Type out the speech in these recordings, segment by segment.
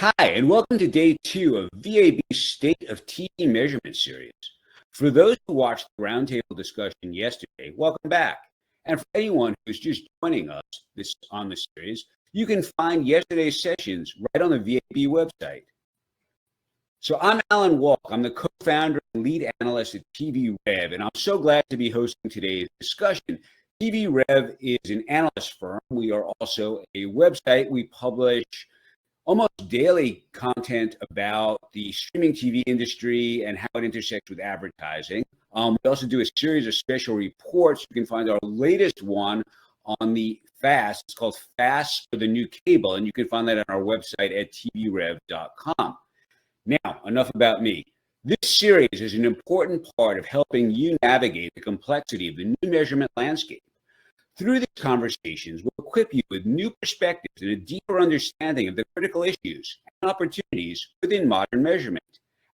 Hi, and welcome to day 2 of VAB's State of TV Measurement series. For those who watched the roundtable discussion yesterday, welcome back. And for anyone who's just joining us on the series, you can find yesterday's sessions right on the VAB website. So I'm Alan Walk. I'm the co-founder and lead analyst at TV Rev, and I'm so glad to be hosting today's discussion. TV Rev is an analyst firm. We are also a website. We publish almost daily content about the streaming TV industry and how it intersects with advertising. We also do a series of special reports. You can find our latest one on the FAST. It's called FAST for the New Cable, and you can find that on our website at tvrev.com. Now, enough about me. This series is an important part of helping you navigate the complexity of the new measurement landscape. Through these conversations, we'll equip you with new perspectives and a deeper understanding of the critical issues and opportunities within modern measurement.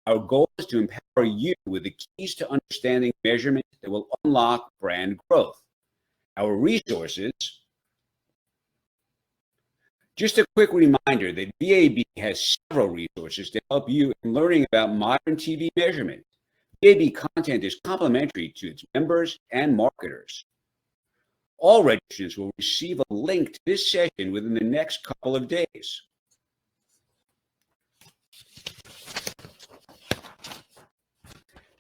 Our goal is to empower you with the keys to understanding measurement that will unlock brand growth. Our resources. Just a quick reminder that VAB has several resources to help you in learning about modern TV measurement. VAB content is complimentary to its members and marketers. All registrants will receive a link to this session within the next couple of days.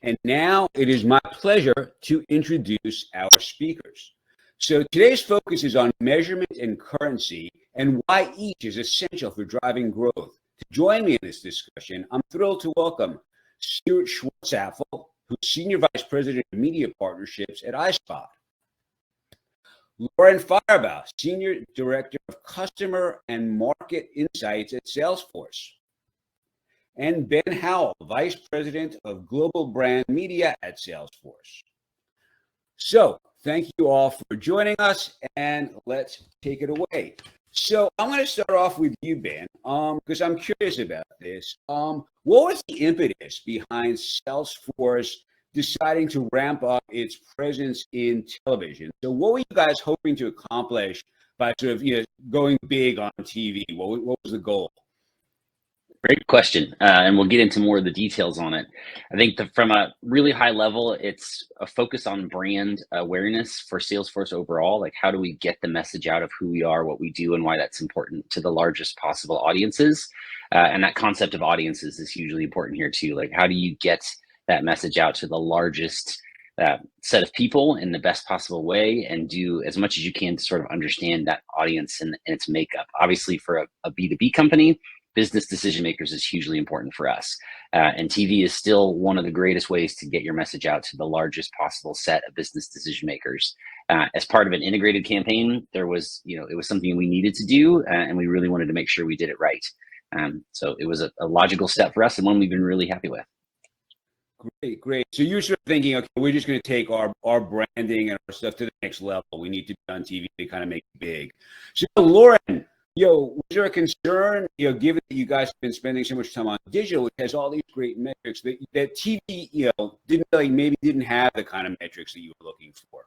And now it is my pleasure to introduce our speakers. So today's focus is on measurement and currency and why each is essential for driving growth. To join me in this discussion, I'm thrilled to welcome Stuart Schwartzapfel, who's Senior Vice President of Media Partnerships at iSpot. Lauren Firebaugh, Senior Director of Customer and Market Insights at SalesForce. And Ben Howell, Vice President of Global Brand Media at SalesForce. So, thank you all for joining us, and let's take it away. So, I'm going to start off with you, Ben, because I'm curious about this. What was the impetus behind SalesForce deciding to ramp up its presence in television? So what were you guys hoping to accomplish by sort of going big on TV? What was the goal? Great question. And we'll get into more of the details on it. I think from a really high level, it's a focus on brand awareness for SalesForce overall. Like, how do we get the message out of who we are, what we do, and why that's important to the largest possible audiences? And that concept of audiences is hugely important here too. Like, how do you get that message out to the largest set of people in the best possible way and do as much as you can to sort of understand that audience and its makeup. Obviously, for a B2B company, business decision makers is hugely important for us. And TV is still one of the greatest ways to get your message out to the largest possible set of business decision makers. As part of an integrated campaign, it was something we needed to do, and we really wanted to make sure we did it right. So it was a logical step for us and one we've been really happy with. Great. So you're sort of thinking, okay, we're just going to take our branding and our stuff to the next level. We need to be on TV to kind of make it big. So Lauren, was there a concern, given that you guys have been spending so much time on digital, which has all these great metrics, that TV, didn't have the kind of metrics that you were looking for?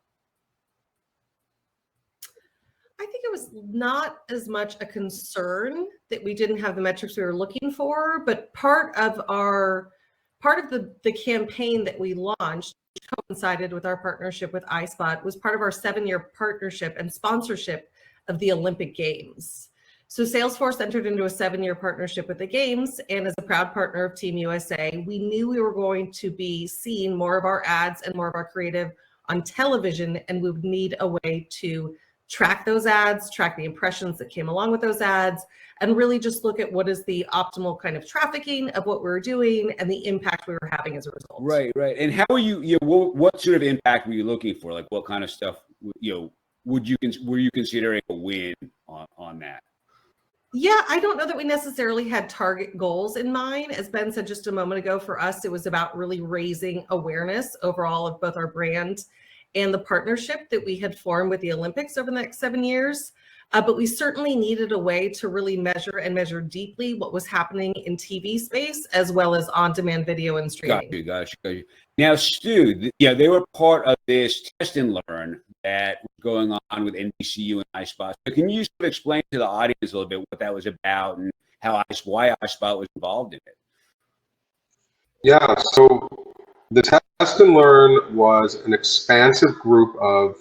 I think it was not as much a concern that we didn't have the metrics we were looking for, but part of the campaign that we launched, which coincided with our partnership with iSpot, was part of our 7-year partnership and sponsorship of the Olympic Games. So SalesForce entered into a 7-year partnership with the Games, and as a proud partner of Team USA, we knew we were going to be seeing more of our ads and more of our creative on television, and we would need a way to track those ads, track the impressions that came along with those ads, and really just look at what is the optimal kind of trafficking of what we were doing and the impact we were having as a result. Right. And how are you, what sort of impact were you looking for? Like, what kind of stuff, were you considering a win on that? Yeah, I don't know that we necessarily had target goals in mind. As Ben said just a moment ago, for us, it was about really raising awareness overall of both our brand and the partnership that we had formed with the Olympics over the next 7 years. But we certainly needed a way to really measure deeply what was happening in TV space, as well as on-demand video and streaming. Got you. Now, Stu, they were part of this test and learn that was going on with NBCU and iSpot. So can you sort of explain to the audience a little bit what that was about and why iSpot was involved in it. Yeah, so the Test and Learn was an expansive group of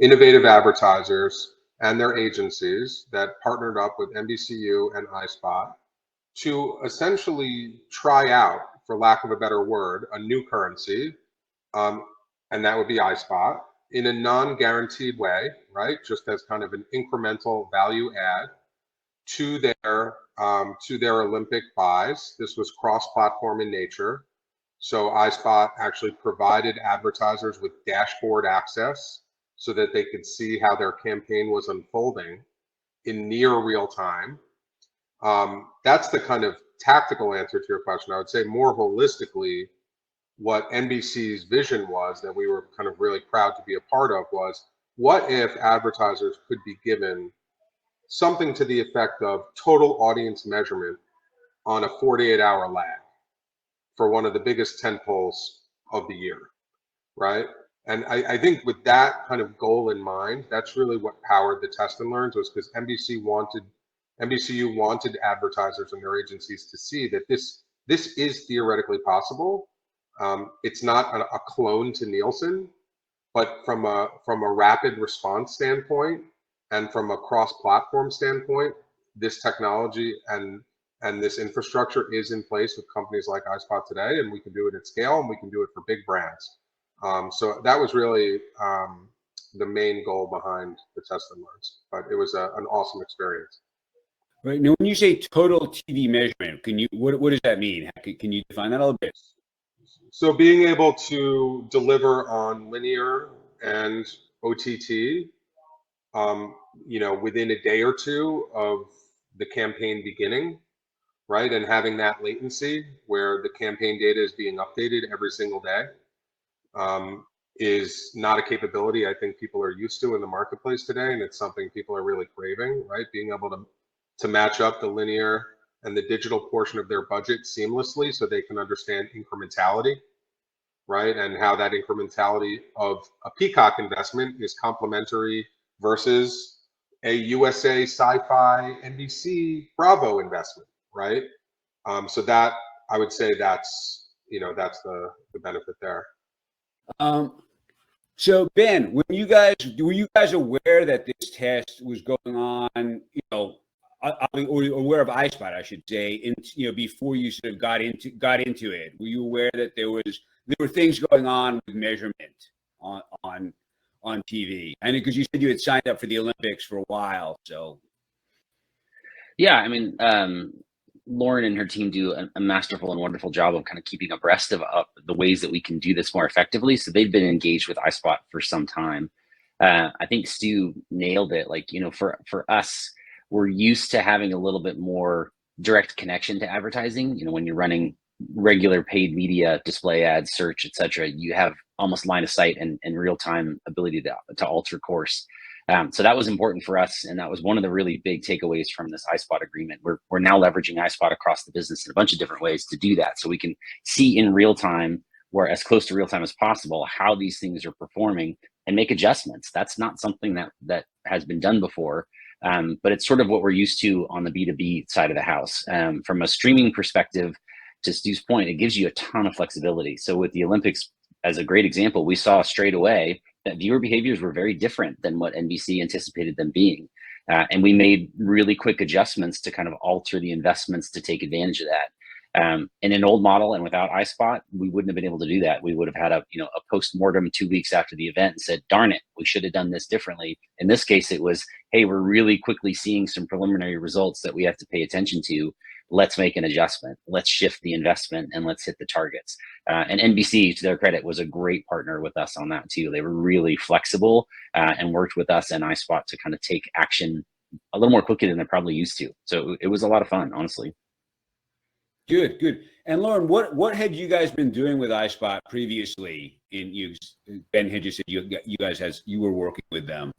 innovative advertisers and their agencies that partnered up with NBCU and iSpot to essentially try out, for lack of a better word, a new currency, and that would be iSpot, in a non-guaranteed way, right? Just as kind of an incremental value add to their Olympic buys. This was cross-platform in nature. So iSpot actually provided advertisers with dashboard access so that they could see how their campaign was unfolding in near real time. That's the kind of tactical answer to your question. I would say more holistically, what NBC's vision was that we were kind of really proud to be a part of was, what if advertisers could be given something to the effect of total audience measurement on a 48-hour lag for one of the biggest tentpoles of the year, right? And I think with that kind of goal in mind, that's really what powered the Test and Learns, was because NBCU wanted advertisers and their agencies to see that this is theoretically possible. It's not a clone to Nielsen, but from a rapid response standpoint and from a cross-platform standpoint, this technology and this infrastructure is in place with companies like iSpot today, and we can do it at scale, and we can do it for big brands. So that was really the main goal behind the Test and Learns, but it was an awesome experience. Right. Now, when you say total TV measurement, what does that mean? Can you define that a little bit? So being able to deliver on linear and OTT, within a day or two of the campaign beginning, right? And having that latency where the campaign data is being updated every single day is not a capability I think people are used to in the marketplace today. And it's something people are really craving, right? Being able to match up the linear and the digital portion of their budget seamlessly so they can understand incrementality, right? And how that incrementality of a Peacock investment is complementary versus a USA Sci-Fi NBC Bravo investment, right? So that, I would say that's the benefit there. So Ben, were you guys aware that this test was going on, or aware of iSpot, I should say, before you sort of got into it? Were you aware that there were things going on with measurement on TV? And because you said you had signed up for the Olympics for a while, so. Yeah, I mean, Lauren and her team do a masterful and wonderful job of kind of keeping abreast of the ways that we can do this more effectively. So they've been engaged with iSpot for some time. I think Stu nailed it. Like, for us, we're used to having a little bit more direct connection to advertising. When you're running regular paid media, display ads, search, etc., you have almost line of sight and real-time ability to alter course. So that was important for us, and that was one of the really big takeaways from this iSpot agreement. We're now leveraging iSpot across the business in a bunch of different ways to do that, so we can see in real time, or as close to real time as possible, how these things are performing and make adjustments. That's not something that has been done before, but it's sort of what we're used to on the B2B side of the house. From a streaming perspective, to Stu's point, it gives you a ton of flexibility. So with the Olympics as a great example, we saw straight away that viewer behaviors were very different than what NBC anticipated them being. And we made really quick adjustments to kind of alter the investments to take advantage of that. In an old model and without iSpot, we wouldn't have been able to do that. We would have had a post-mortem 2 weeks after the event and said, darn it, we should have done this differently. In this case, it was, hey, we're really quickly seeing some preliminary results that we have to pay attention to. Let's make an adjustment. Let's shift the investment and let's hit the targets. And NBC, to their credit, was a great partner with us on that too. They were really flexible and worked with us and iSpot to kind of take action a little more quickly than they're probably used to. So it was a lot of fun, honestly. Good. And Lauren, what had you guys been doing with iSpot previously? Ben had just said you were working with them.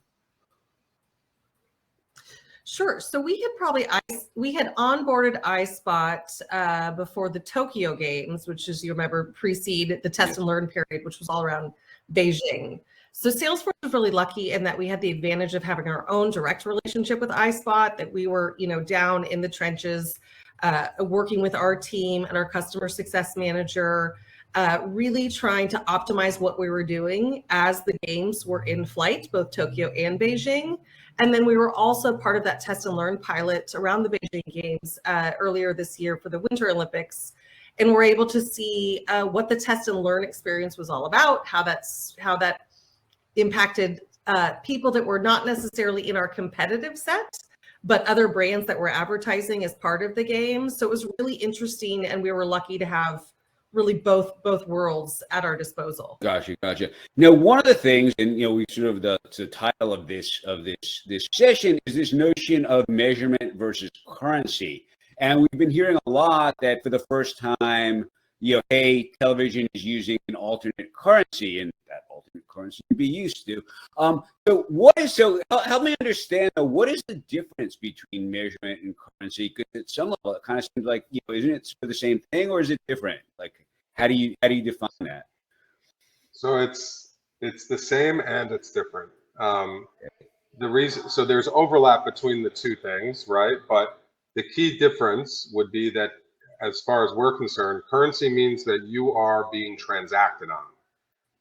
Sure. So we had onboarded iSpot before the Tokyo Games, which, as you remember, preceded the Test and Learn period, which was all around Beijing. So SalesForce was really lucky in that we had the advantage of having our own direct relationship with iSpot, that we were, down in the trenches working with our team and our customer success manager, really trying to optimize what we were doing as the games were in flight, both Tokyo and Beijing. And then we were also part of that test and learn pilot around the Beijing Games earlier this year for the Winter Olympics. And we're able to see what the test and learn experience was all about, how that impacted people that were not necessarily in our competitive set, but other brands that were advertising as part of the game. So it was really interesting, and we were lucky to have really both worlds at our disposal. Gotcha. Now, one of the things, and we sort of the title of this session is this notion of measurement versus currency, and we've been hearing a lot that for the first time, hey, television is using an alternate currency, and that alternate currency to be used to. So help me understand though, what is the difference between measurement and currency? Because at some level, it kind of seems like isn't it the same thing, or is it different? Like, how do you define that? So it's the same and it's different. The reason, so there's overlap between the two things, right? But the key difference would be that, as far as we're concerned, currency means that you are being transacted on,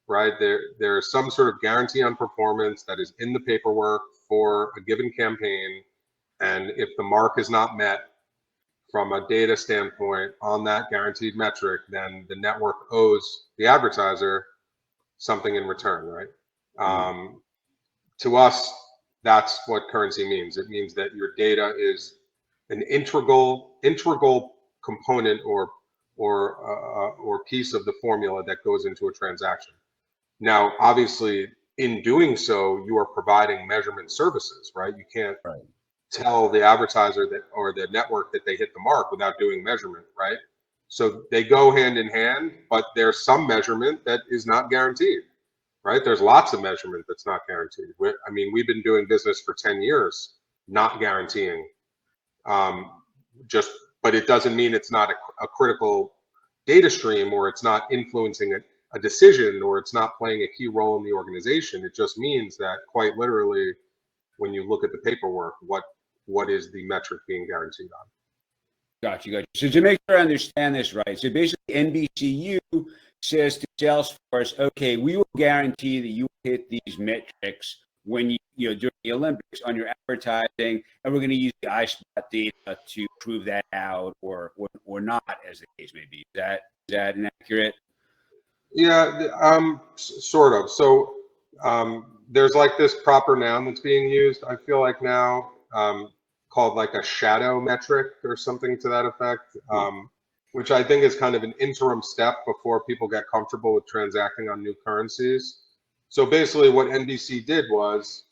right? There's some sort of guarantee on performance that is in the paperwork for a given campaign, and if the mark is not met from a data standpoint on that guaranteed metric, then the network owes the advertiser something in return, right? To us, that's what currency means. It means that your data is an integral component or piece of the formula that goes into a transaction. Now, obviously, in doing so, you are providing measurement services, right? You can't tell the advertiser that or the network that they hit the mark without doing measurement, right? So they go hand in hand, but there's some measurement that is not guaranteed, right? There's lots of measurement that's not guaranteed. I mean, we've been doing business for 10 years, not guaranteeing. But it doesn't mean it's not a critical data stream, or it's not influencing a decision, or it's not playing a key role in the organization. It just means that, quite literally, when you look at the paperwork, what is the metric being guaranteed on? Gotcha. So to make sure I understand this right, so basically NBCU says to SalesForce, okay, we will guarantee that you hit these metrics when during the Olympics on your advertising, and we're going to use the iSpot data to prove that out, or not, as the case may be. Is that inaccurate? Yeah, sort of. So there's like this proper noun that's being used, I feel like now, called like a shadow metric or something to that effect, which I think is kind of an interim step before people get comfortable with transacting on new currencies. So basically what NBC did was,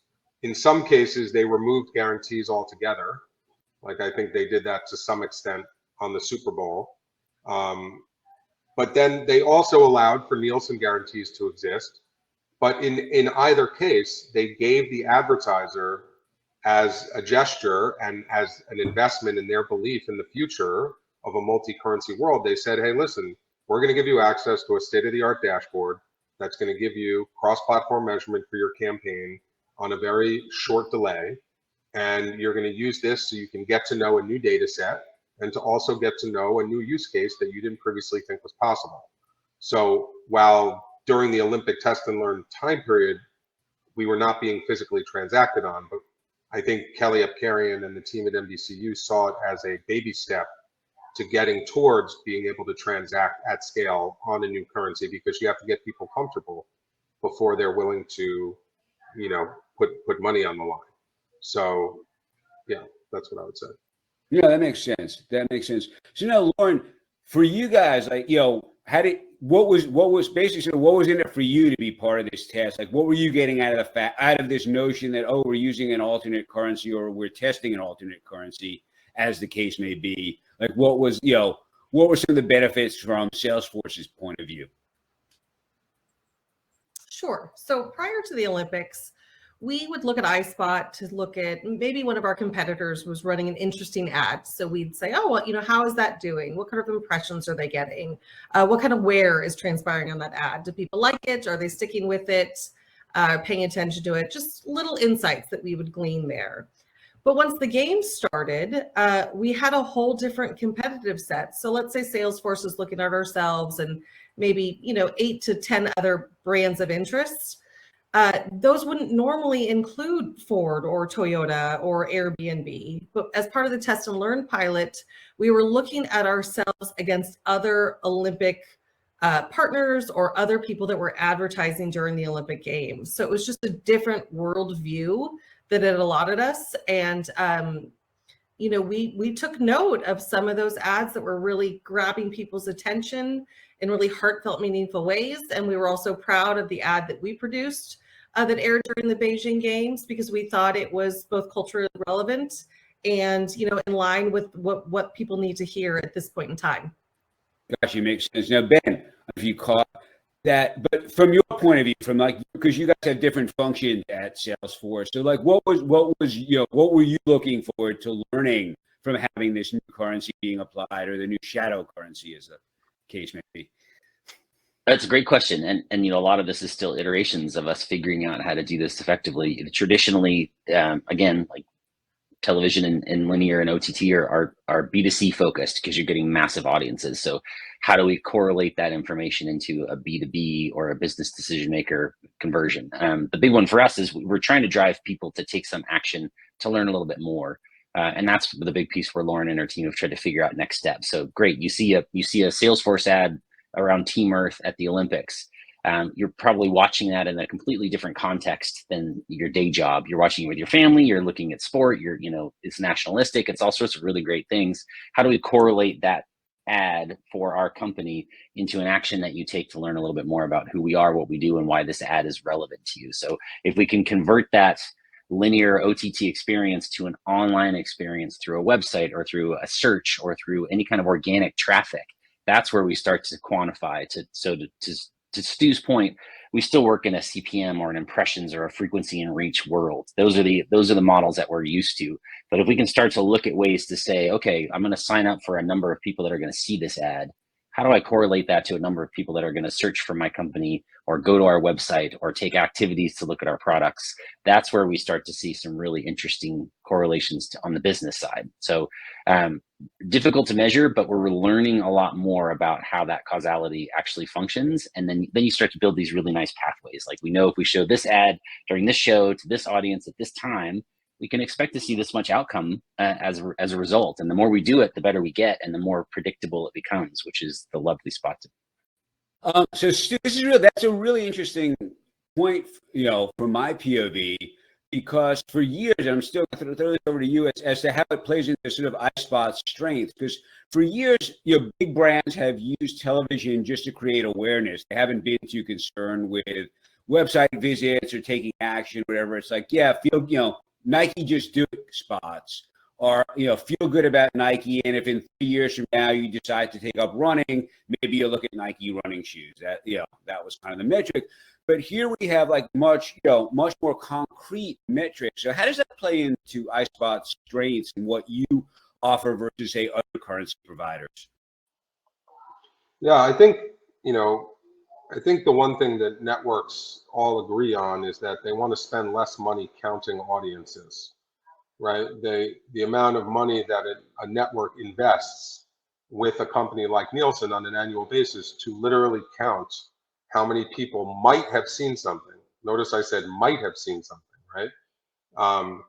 in some cases, they removed guarantees altogether. Like, I think they did that to some extent on the Super Bowl. But then they also allowed for Nielsen guarantees to exist. But in either case, they gave the advertiser, as a gesture and as an investment in their belief in the future of a multi-currency world, they said, hey, listen, we're going to give you access to a state-of-the-art dashboard that's going to give you cross-platform measurement for your campaign on a very short delay. And you're going to use this so you can get to know a new data set, and to also get to know a new use case that you didn't previously think was possible. So while during the Olympic test and learn time period, we were not being physically transacted on, but I think Kelly Apkarian and the team at NBCU saw it as a baby step to getting towards being able to transact at scale on a new currency, because you have to get people comfortable before they're willing to, put money on the line. So yeah, that's what I would say. Yeah, that makes sense. So now, Lauren, for you guys, like, what was in it for you to be part of this test? Like, what were you getting out of this notion that, oh, we're using an alternate currency, or we're testing an alternate currency, as the case may be? Like, what were some of the benefits from SalesForce's point of view? Sure. So prior to the Olympics, we would look at iSpot to look at maybe one of our competitors was running an interesting ad. So we'd say, oh, well, how is that doing? What kind of impressions are they getting? What kind of wear is transpiring on that ad? Do people like it? Are they sticking with it, paying attention to it? Just little insights that we would glean there. But once the game started, we had a whole different competitive set. So let's say Salesforce is looking at ourselves and maybe 8 to 10 other brands of interests. Those wouldn't normally include Ford or Toyota or Airbnb. But as part of the test and learn pilot, we were looking at ourselves against other Olympic partners or other people that were advertising during the Olympic Games. So it was just a different worldview that it allotted us. And, we took note of some of those ads that were really grabbing people's attention in really heartfelt, meaningful ways. And we were also proud of the ad that we produced that aired during the Beijing Games, because we thought it was both culturally relevant and, in line with what people need to hear at this point in time. Gosh, it makes sense. Now, Ben, if you caught that, but from your point of view, because you guys have different functions at Salesforce, so what were you looking forward to learning from having this new currency being applied, or the new shadow currency, as the case may be? That's a great question. And a lot of this is still iterations of us figuring out how to do this effectively. Traditionally, again, like television and linear and OTT are B2C focused because you're getting massive audiences. So how do we correlate that information into a B2B or a business decision maker conversion? The big one for us is we're trying to drive people to take some action to learn a little bit more. And that's the big piece where Lauren and her team have tried to figure out next steps. So great, you see a Salesforce ad around Team Earth at the Olympics. You're probably watching that in a completely different context than your day job. You're watching it with your family, you're looking at sport, it's nationalistic, it's all sorts of really great things. How do we correlate that ad for our company into an action that you take to learn a little bit more about who we are, what we do, and why this ad is relevant to you? So if we can convert that linear OTT experience to an online experience through a website or through a search or through any kind of organic traffic, that's where we start to quantify. To Stu's point, we still work in a CPM or an impressions or a frequency and reach world. Those are the models that we're used to. But if we can start to look at ways to say, okay, I'm going to sign up for a number of people that are going to see this ad. How do I correlate that to a number of people that are going to search for my company or go to our website or take activities to look at our products? That's where we start to see some really interesting correlations on the business side. So difficult to measure, but we're learning a lot more about how that causality actually functions. And then you start to build these really nice pathways. Like, we know if we show this ad during this show to this audience at this time, we can expect to see this much outcome as a result. And the more we do it, the better we get, and the more predictable it becomes, which is the lovely spot to. So Stu, that's a really interesting point, from my POV, because for years, and I'm still going to throw this over to you as to how it plays into sort of iSpot's strength, because for years, big brands have used television just to create awareness. They haven't been too concerned with website visits or taking action, whatever. It's like, Nike just do it spots, or feel good about Nike, and if in 3 years from now you decide to take up running, maybe you'll look at Nike running shoes. That was kind of the metric. But here we have much more concrete metrics. So how does that play into iSpot's strengths and what you offer versus, say, other currency providers? Yeah, I think the one thing that networks all agree on is that they want to spend less money counting audiences, right? The amount of money that a network invests with a company like Nielsen on an annual basis to literally count how many people might have seen something. Notice I said might have seen something, right?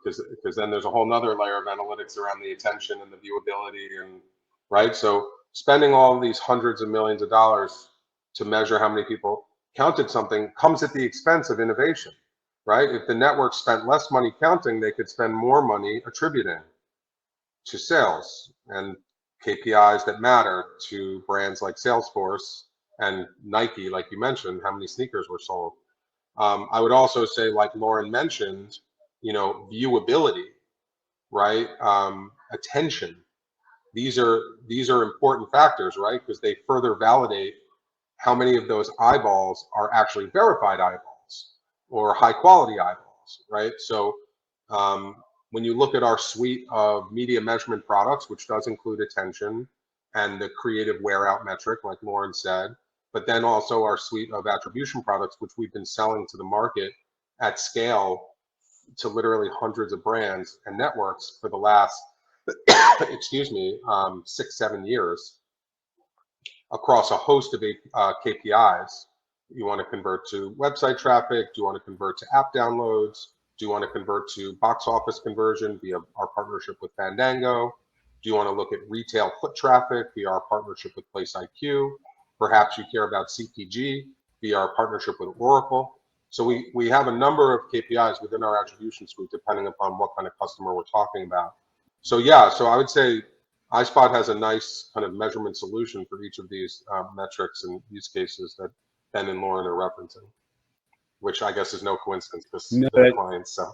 Because then there's a whole nother layer of analytics around the attention and the viewability, and right. So spending all these hundreds of millions of dollars to measure how many people counted something comes at the expense of innovation, right? If the network spent less money counting, they could spend more money attributing to sales and KPIs that matter to brands like Salesforce and Nike, like you mentioned, how many sneakers were sold. I would also say, like Lauren mentioned, viewability, right? Attention. These are important factors, right? Because they further validate how many of those eyeballs are actually verified eyeballs or high quality eyeballs, right? So when you look at our suite of media measurement products, which does include attention and the creative wear out metric, like Lauren said, but then also our suite of attribution products, which we've been selling to the market at scale to literally hundreds of brands and networks for the last, excuse me, 6-7 years across a host of KPIs. You want to convert to website traffic? Do you want to convert to app downloads? Do you want to convert to box office conversion via our partnership with Fandango? Do you want to look at retail foot traffic via our partnership with Place IQ? Perhaps you care about CPG via our partnership with Oracle. So we have a number of KPIs within our attribution suite, depending upon what kind of customer we're talking about. So yeah, so I would say iSpot has a nice kind of measurement solution for each of these metrics and use cases that Ben and Lauren are referencing, which I guess is no coincidence because they're clients. So.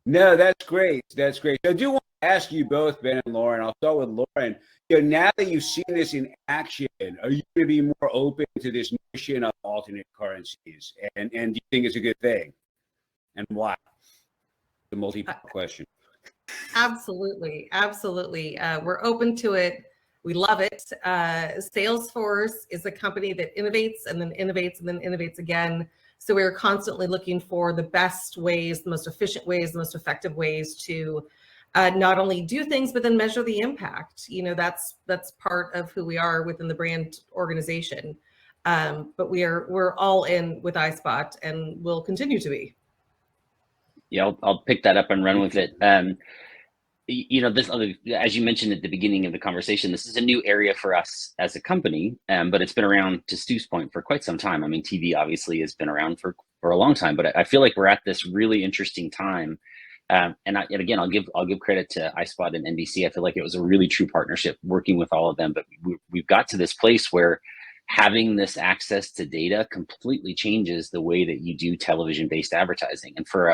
No, that's great. That's great. I do want to ask you both, Ben and Lauren. I'll start with Lauren. Now that you've seen this in action, are you going to be more open to this notion of alternate currencies? And do you think it's a good thing? And why? The multi-part question. Absolutely. Absolutely. We're open to it. We love it. SalesForce is a company that innovates and then innovates and then innovates again. So we're constantly looking for the best ways, the most efficient ways, the most effective ways to not only do things, but then measure the impact. That's part of who we are within the brand organization. But we're all in with iSpot and will continue to be. Yeah, I'll pick that up and run with it. This, as you mentioned at the beginning of the conversation, this is a new area for us as a company, but it's been around, to Stu's point, for quite some time. I mean, TV obviously has been around for a long time, but I feel like we're at this really interesting time. And again, I'll give credit to iSpot and NBC. I feel like it was a really true partnership working with all of them, but we've got to this place where having this access to data completely changes the way that you do television-based advertising. And for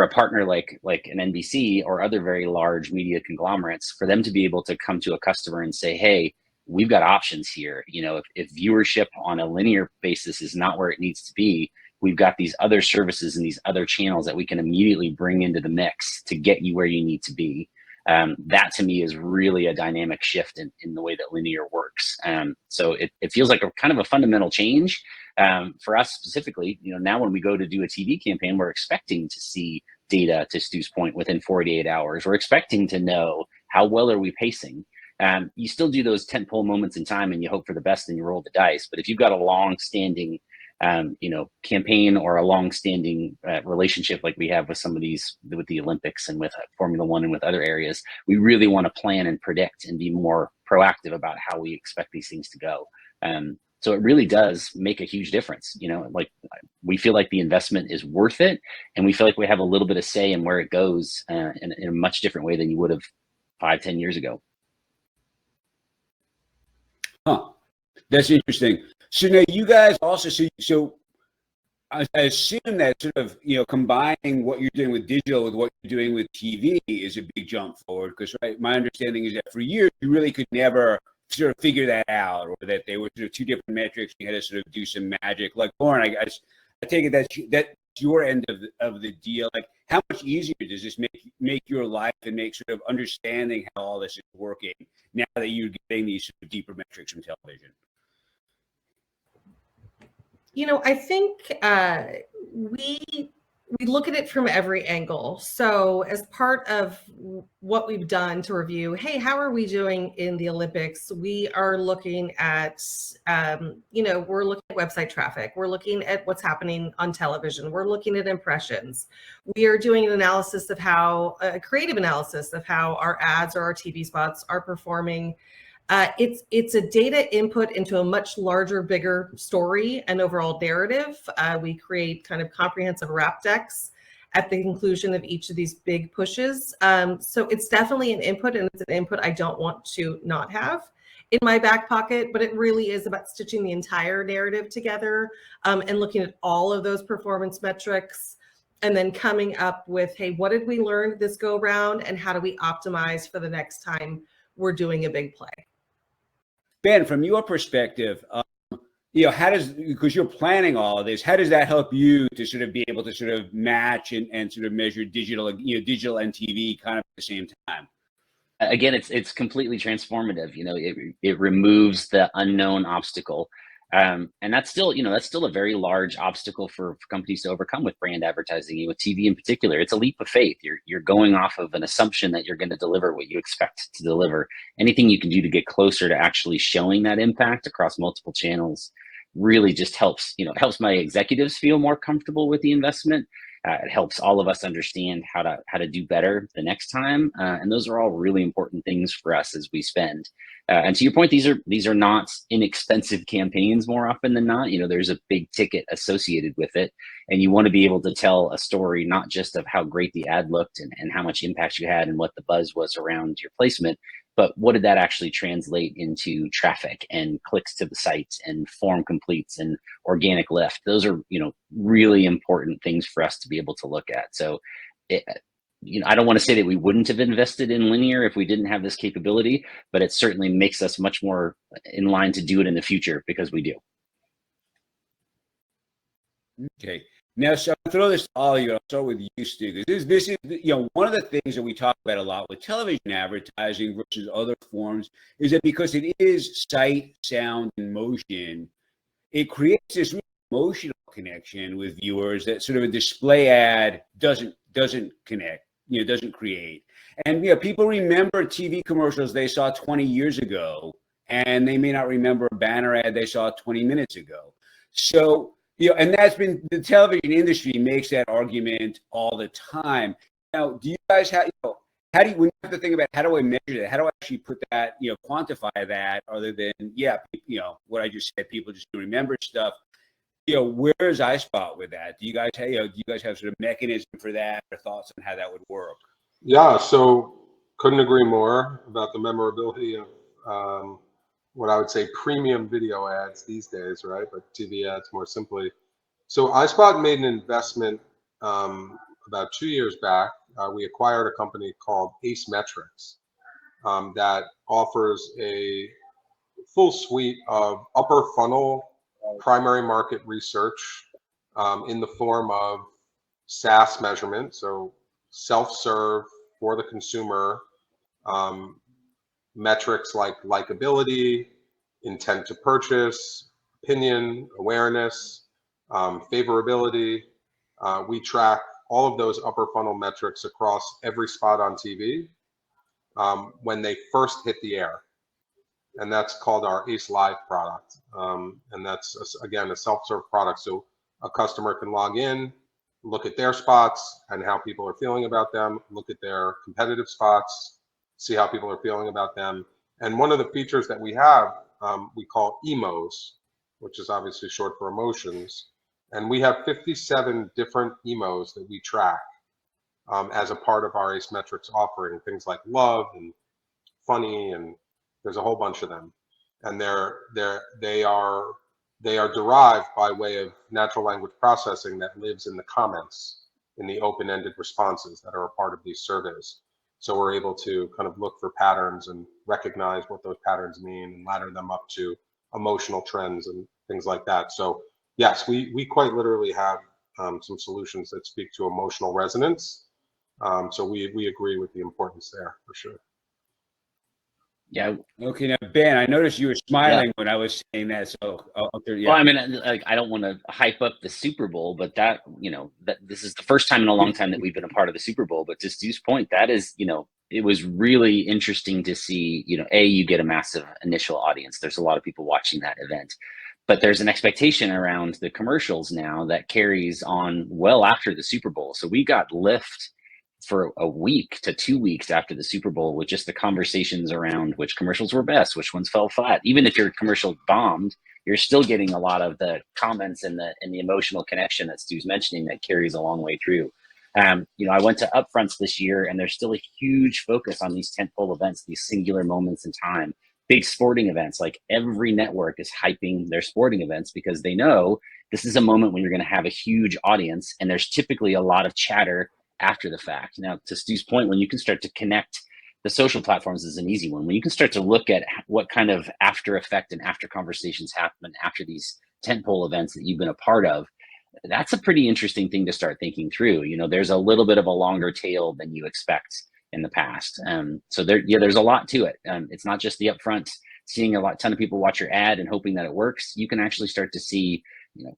a partner like an NBC or other very large media conglomerates, for them to be able to come to a customer and say, hey, we've got options here. If viewership on a linear basis is not where it needs to be, we've got these other services and these other channels that we can immediately bring into the mix to get you where you need to be. That to me is really a dynamic shift in the way that linear works. So it feels like a kind of a fundamental change. For us specifically, now when we go to do a TV campaign, we're expecting to see data, to Stu's point, within 48 hours. We're expecting to know how well are we pacing. You still do those tentpole moments in time and you hope for the best and you roll the dice. But if you've got a long-standing campaign or a long-standing relationship like we have with some of these, with the Olympics and with Formula One and with other areas, we really want to plan and predict and be more proactive about how we expect these things to go. So it really does make a huge difference. Like we feel like the investment is worth it, and we feel like we have a little bit of say in where it goes in a much different way than you would have 5-10 years ago. Huh. That's interesting. So now you guys also so I assume that sort of combining what you're doing with digital with what you're doing with TV is a big jump forward, because my understanding is that for years you really could never sort of figure that out, or that they were sort of two different metrics. You had to sort of do some magic. Like Lauren, I take it that's your end of the deal. Like, how much easier does this make your life and make sort of understanding how all this is working now that you're getting these sort of deeper metrics from television? I think we look at it from every angle. So as part of what we've done to review, hey, how are we doing in the Olympics? We are looking at, we're looking at website traffic. We're looking at what's happening on television. We're looking at impressions. We are doing an analysis of a creative analysis of how our ads or our TV spots are performing. It's a data input into a much larger, bigger story and overall narrative. We create kind of comprehensive wrap decks at the conclusion of each of these big pushes. So it's definitely an input, and it's an input I don't want to not have in my back pocket, but it really is about stitching the entire narrative together and looking at all of those performance metrics, and then coming up with, hey, what did we learn this go round, and how do we optimize for the next time we're doing a big play? Ben, from your perspective, because you're planning all of this, how does that help you to sort of be able to sort of match and sort of measure digital and TV kind of at the same time? Again, it's completely transformative. It removes the unknown obstacle. And that's still, that's still a very large obstacle for companies to overcome with brand advertising, with TV in particular. It's a leap of faith. You're going off of an assumption that you're going to deliver what you expect to deliver. Anything you can do to get closer to actually showing that impact across multiple channels really just helps, helps my executives feel more comfortable with the investment. It helps all of us understand how to do better the next time. And those are all really important things for us as we spend. And to your point, these are not inexpensive campaigns more often than not. There's a big ticket associated with it. And you want to be able to tell a story, not just of how great the ad looked and how much impact you had and what the buzz was around your placement, but what did that actually translate into traffic and clicks to the site and form completes and organic lift? Those are, really important things for us to be able to look at. So, I don't want to say that we wouldn't have invested in linear if we didn't have this capability, but it certainly makes us much more in line to do it in the future because we do. Okay. Now, so I'll throw this to all of you. I'll start with you, Stu. This is, one of the things that we talk about a lot with television advertising versus other forms is that because it is sight, sound, and motion, it creates this really emotional connection with viewers that sort of a display ad doesn't connect, doesn't create. And, people remember TV commercials they saw 20 years ago, and they may not remember a banner ad they saw 20 minutes ago. So, and that's been, the television industry makes that argument all the time. Now, do you guys have, how do you, when you have to think about how do I measure that? How do I actually put that, quantify that other than, what I just said, people just remember stuff. Where's iSpot with that? Do you guys have sort of mechanism for that or thoughts on how that would work? Yeah, so couldn't agree more about the memorability of what I would say premium video ads these days, right? But TV ads more simply. So iSpot made an investment about 2 years back. We acquired a company called Ace Metrics that offers a full suite of upper funnel primary market research in the form of SaaS measurement, so self-serve for the consumer, metrics like likability, intent to purchase, opinion, awareness, favorability. We track all of those upper funnel metrics across every spot on TV when they first hit the air. And that's called our Ace Live product. And that's, again, a self-serve product. So a customer can log in, look at their spots and how people are feeling about them, look at their competitive spots, see how people are feeling about them. And one of the features that we have, we call emos, which is obviously short for emotions. And we have 57 different emos that we track as a part of our Ace Metrics offering, things like love and funny, and there's a whole bunch of them. And they are derived by way of natural language processing that lives in the comments, in the open-ended responses that are a part of these surveys. So we're able to kind of look for patterns and recognize what those patterns mean and ladder them up to emotional trends and things like that. So yes, we quite literally have some solutions that speak to emotional resonance. So we agree with the importance there for sure. Yeah. Okay. Now, Ben, I noticed you were smiling when I was saying that. So, well, I mean, I don't want to hype up the Super Bowl, but that this is the first time in a long time that we've been a part of the Super Bowl. But to Stu's point, that is, it was really interesting to see, you get a massive initial audience. There's a lot of people watching that event, but there's an expectation around the commercials now that carries on well after the Super Bowl. So we got lift for a week to 2 weeks after the Super Bowl with just the conversations around which commercials were best, which ones fell flat. Even if your commercial bombed, you're still getting a lot of the comments and the emotional connection that Stu's mentioning that carries a long way through. I went to upfronts this year, and there's still a huge focus on these tentpole events, these singular moments in time, big sporting events. Like every network is hyping their sporting events because they know this is a moment when you're going to have a huge audience, and there's typically a lot of chatter after the fact. Now, to Stu's point, when you can start to connect, the social platforms is an easy one. When you can start to look at what kind of after effect and after conversations happen after these tentpole events that you've been a part of, that's a pretty interesting thing to start thinking through. There's a little bit of a longer tail than you expect in the past. So there's a lot to it. It's not just the upfront seeing a ton of people watch your ad and hoping that it works, you can actually start to see,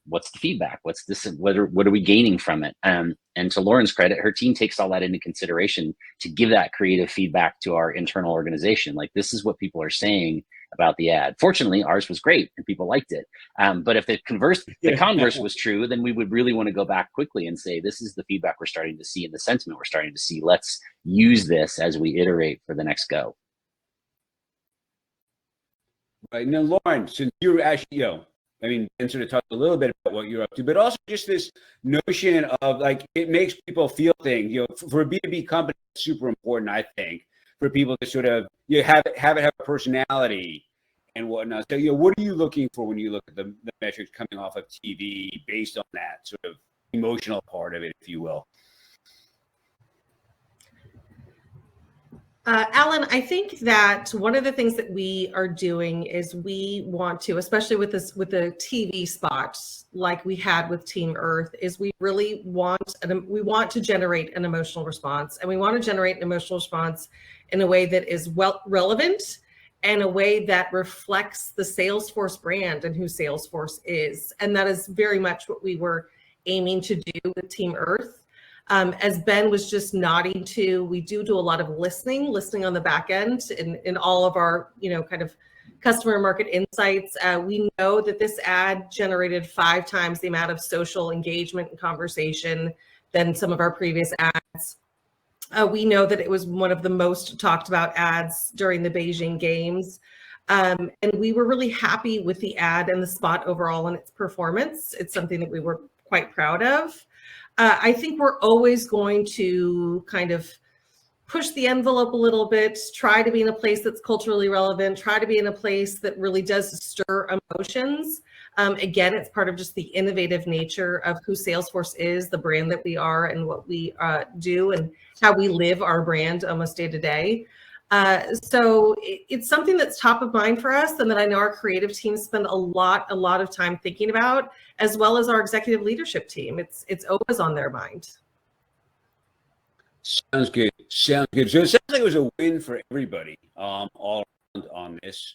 what's the feedback? What's this? What are we gaining from it? And to Lauren's credit, her team takes all that into consideration to give that creative feedback to our internal organization. Like, this is what people are saying about the ad. Fortunately, ours was great and people liked it. But if the converse was true, then we would really want to go back quickly and say, this is the feedback we're starting to see and the sentiment we're starting to see. Let's use this as we iterate for the next go. Right. Now, Lauren, since you're actually, Ben sort of talked a little bit about what you're up to, but also just this notion of like, it makes people feel things, for a B2B company, it's super important, I think, for people to sort of have a personality and whatnot. So, what are you looking for when you look at the metrics coming off of TV based on that sort of emotional part of it, if you will? Alan, I think that one of the things that we are doing is we want to, especially with the TV spots like we had with Team Earth, is we really want to generate an emotional response, and we want to generate an emotional response in a way that is relevant and a way that reflects the SalesForce brand and who SalesForce is. And that is very much what we were aiming to do with Team Earth. As Ben was just nodding to, we do a lot of listening on the back end in all of our, kind of customer market insights. We know that this ad generated 5 times the amount of social engagement and conversation than some of our previous ads. We know that it was one of the most talked about ads during the Beijing Games. And we were really happy with the ad and the spot overall and its performance. It's something that we were quite proud of. I think we're always going to kind of push the envelope a little bit, try to be in a place that's culturally relevant, try to be in a place that really does stir emotions. Again, it's part of just the innovative nature of who SalesForce is, the brand that we are, and what we do, and how we live our brand almost day to day. So it's something that's top of mind for us, and that I know our creative teams spend a lot of time thinking about, as well as our executive leadership team. It's always on their mind. Sounds good. So it sounds like it was a win for everybody all around on this.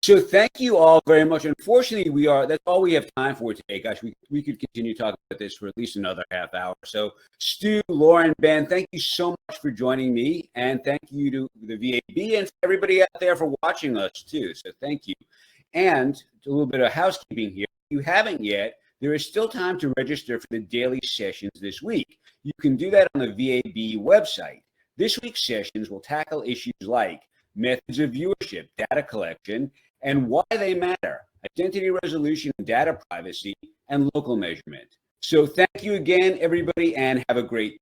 So thank you all very much. Unfortunately, that's all we have time for today, guys. We could continue talking about this for at least another half hour. So Stu, Lauren, Ben, thank you so much for joining me, and thank you to the VAB and for everybody out there for watching us too. So thank you. And a little bit of housekeeping here. If you haven't yet, there is still time to register for the daily sessions this week. You can do that on the VAB website. This week's sessions will tackle issues like methods of viewership, data collection, and why they matter, identity resolution, data privacy, and local measurement. So thank you again, everybody, and have a great